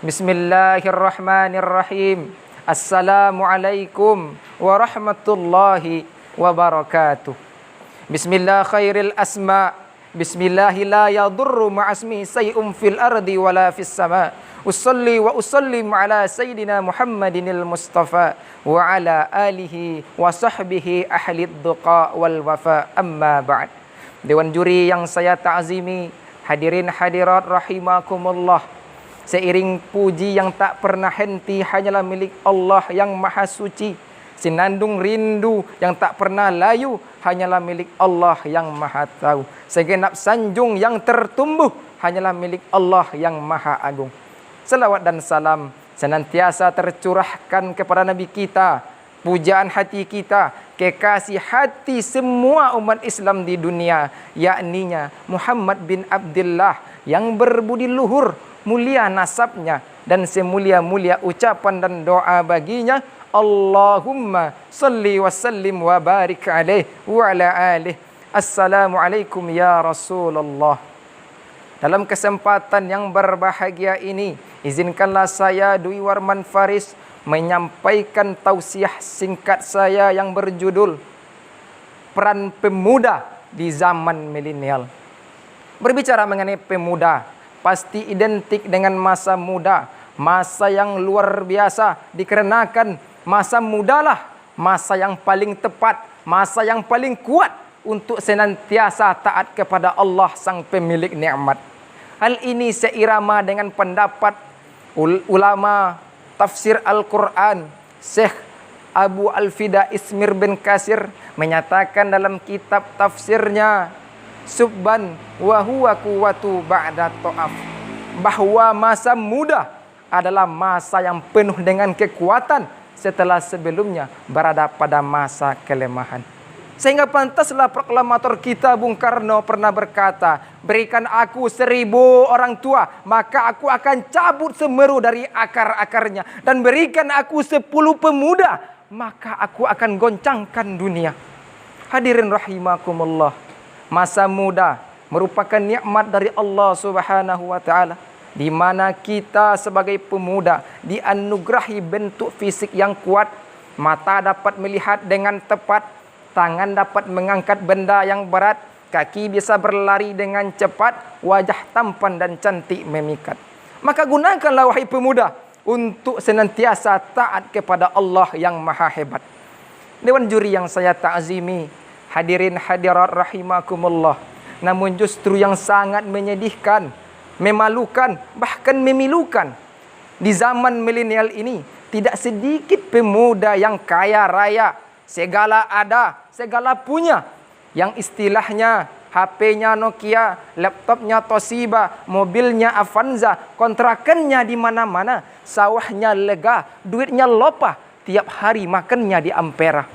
Bismillahirrahmanirrahim. Assalamualaikum warahmatullahi wabarakatuh. Bismillah khairil asma. Bismillahi la yadurru ma'asmi say'um fil ardi wala fis sama. Usalli wa usallim ala sayyidina Muhammadinil Mustafa wa ala alihi wa sahbihi ahli duqa wal wafa, amma ba'd. Dewan juri yang saya ta'zimi, hadirin hadirat rahimakumullah. Seiring puji yang tak pernah henti hanyalah milik Allah yang maha suci. Senandung rindu yang tak pernah layu hanyalah milik Allah yang maha tahu. Segenap sanjung yang tertumbuh hanyalah milik Allah yang maha agung. Selawat dan salam senantiasa tercurahkan kepada Nabi kita, pujaan hati kita, kekasih hati semua umat Islam di dunia, yakninya Muhammad bin Abdullah yang berbudi luhur, mulia nasabnya, dan semulia-mulia ucapan dan doa baginya. Allahumma salli wa sallim wa barik alaih wa ala alih. Assalamualaikum ya Rasulullah. Dalam kesempatan yang berbahagia ini, izinkanlah saya Dwi Warman Faris menyampaikan tausiah singkat saya yang berjudul Peran Pemuda di Zaman Milenial. Berbicara mengenai pemuda, pasti identik dengan masa muda, masa yang luar biasa, dikarenakan masa mudalah masa yang paling tepat, masa yang paling kuat untuk senantiasa taat kepada Allah sang pemilik nikmat. Hal ini seirama dengan pendapat ulama tafsir Al-Quran, Syekh Abu Al-Fida Ismir bin Kasir menyatakan dalam kitab tafsirnya Subban wa huwa quwwatu ba'da ta'af, bahwa masa muda adalah masa yang penuh dengan kekuatan setelah sebelumnya berada pada masa kelemahan. Sehingga pantaslah proklamator kita Bung Karno pernah berkata, berikan aku 1000 orang tua, maka aku akan cabut semeru dari akar-akarnya, dan berikan aku 10 pemuda, maka aku akan goncangkan dunia. Hadirin rahimakumullah, masa muda merupakan nikmat dari Allah Subhanahu wa taala, di mana kita sebagai pemuda dianugerahi bentuk fisik yang kuat, mata dapat melihat dengan tepat, tangan dapat mengangkat benda yang berat, kaki bisa berlari dengan cepat, wajah tampan dan cantik memikat. Maka gunakanlah wahai pemuda untuk senantiasa taat kepada Allah yang maha hebat. Dewan juri yang saya ta'zimi, hadirin hadirat rahimakumullah, namun justru yang sangat menyedihkan, memalukan, bahkan memilukan, di zaman milenial ini tidak sedikit pemuda yang kaya raya, segala ada, segala punya, yang istilahnya HP-nya Nokia, laptopnya Toshiba, mobilnya Avanza, kontrakannya di mana-mana, sawahnya lega, duitnya lopah, tiap hari makannya di Ampera.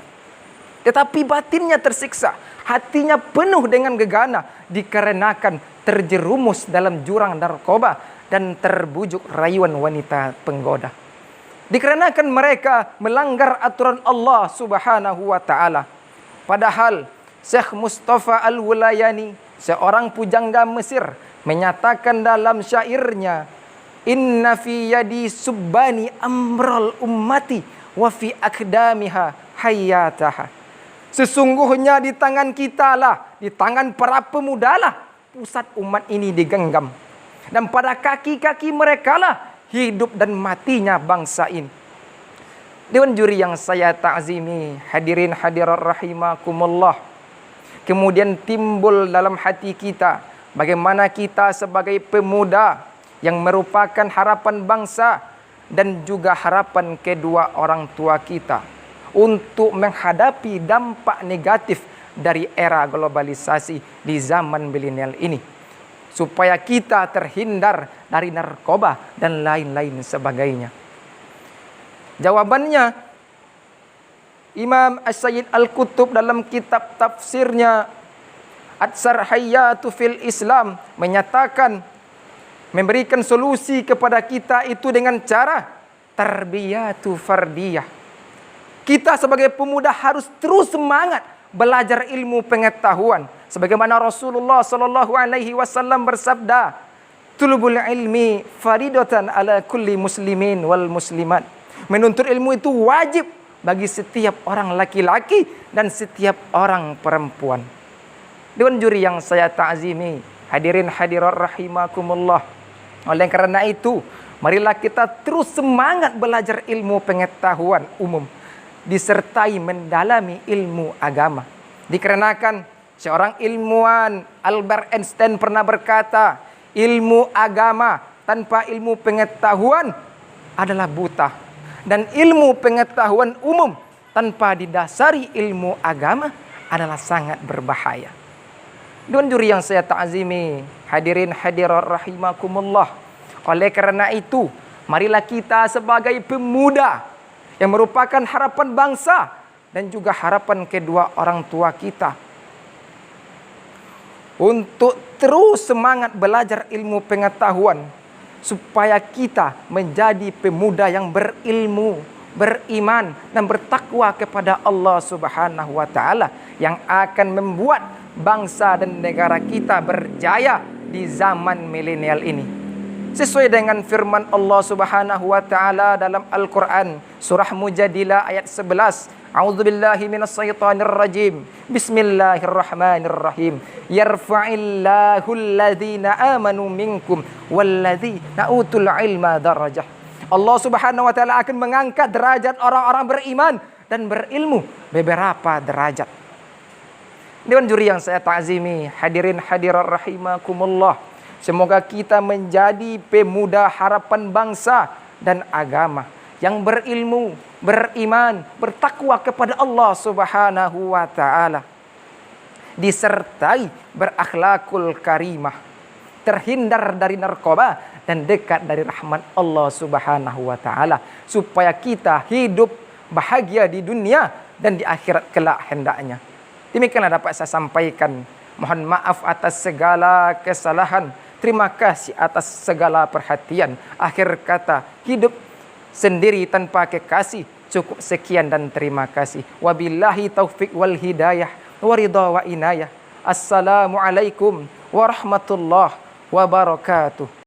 Tetapi batinnya tersiksa, hatinya penuh dengan gegana dikarenakan terjerumus dalam jurang narkoba dan terbujuk rayuan wanita penggoda. Dikarenakan mereka melanggar aturan Allah Subhanahu wa taala. Padahal Syekh Mustafa Al-Wulayani, seorang pujangga Mesir, menyatakan dalam syairnya, inna fi yadi subbani amral ummati wa fi akdamiha hayataha. Sesungguhnya di tangan kita lah, di tangan para pemuda lah pusat umat ini digenggam, dan pada kaki-kaki mereka lah hidup dan matinya bangsa ini. Dewan juri yang saya ta'zimi, hadirin hadirat rahimakumullah, kemudian timbul dalam hati kita bagaimana kita sebagai pemuda yang merupakan harapan bangsa dan juga harapan kedua orang tua kita untuk menghadapi dampak negatif dari era globalisasi di zaman milenial ini, supaya kita terhindar dari narkoba dan lain-lain sebagainya. Jawabannya, Imam As-Sayyid Al-Qutub dalam kitab tafsirnya At-Sarhiyatu fil Islam menyatakan, memberikan solusi kepada kita itu dengan cara tarbiyatu fardiyah. Kita sebagai pemuda harus terus semangat belajar ilmu pengetahuan, sebagaimana Rasulullah sallallahu alaihi wasallam bersabda, Tulubul ilmi faridatan ala kulli muslimin wal muslimat. Menuntut ilmu itu wajib bagi setiap orang laki-laki dan setiap orang perempuan. Dewan juri yang saya ta'zimi, hadirin hadirat rahimakumullah. Oleh karena itu, marilah kita terus semangat belajar ilmu pengetahuan umum disertai mendalami ilmu agama. Dikarenakan seorang ilmuwan Albert Einstein pernah berkata, ilmu agama tanpa ilmu pengetahuan adalah buta. Dan ilmu pengetahuan umum tanpa didasari ilmu agama adalah sangat berbahaya. Dewan juri yang saya ta'zimi, hadirin hadirat rahimakumullah. Oleh karena itu, marilah kita sebagai pemuda yang merupakan harapan bangsa dan juga harapan kedua orang tua kita untuk terus semangat belajar ilmu pengetahuan supaya kita menjadi pemuda yang berilmu, beriman dan bertakwa kepada Allah Subhanahu wa taala yang akan membuat bangsa dan negara kita berjaya di zaman milenial ini. Sesuai dengan firman Allah Subhanahu wa taala dalam Al-Qur'an surah Mujadilah ayat 11. A'udzubillahi minasyaitonir rajim. Bismillahirrahmanirrahim. Yarfa'illahu alladhina amanu minkum walladzina utul ilma darajah. Allah Subhanahu wa taala akan mengangkat derajat orang-orang beriman dan berilmu beberapa derajat. Dewan juri yang saya ta'zimi, hadirin hadirat rahimakumullah. Semoga kita menjadi pemuda harapan bangsa dan agama yang berilmu, beriman, bertakwa kepada Allah Subhanahu wa taala. Disertai berakhlakul karimah, terhindar dari narkoba dan dekat dari rahmat Allah Subhanahu wa taala supaya kita hidup bahagia di dunia dan di akhirat kelak hendaknya. Demikianlah dapat saya sampaikan. Mohon maaf atas segala kesalahan. Terima kasih atas segala perhatian. Akhir kata, hidup sendiri tanpa kekasih. Cukup sekian dan terima kasih. Wabillahi taufik wal hidayah. Waridha wa inayah. Assalamualaikum warahmatullahi wabarakatuh.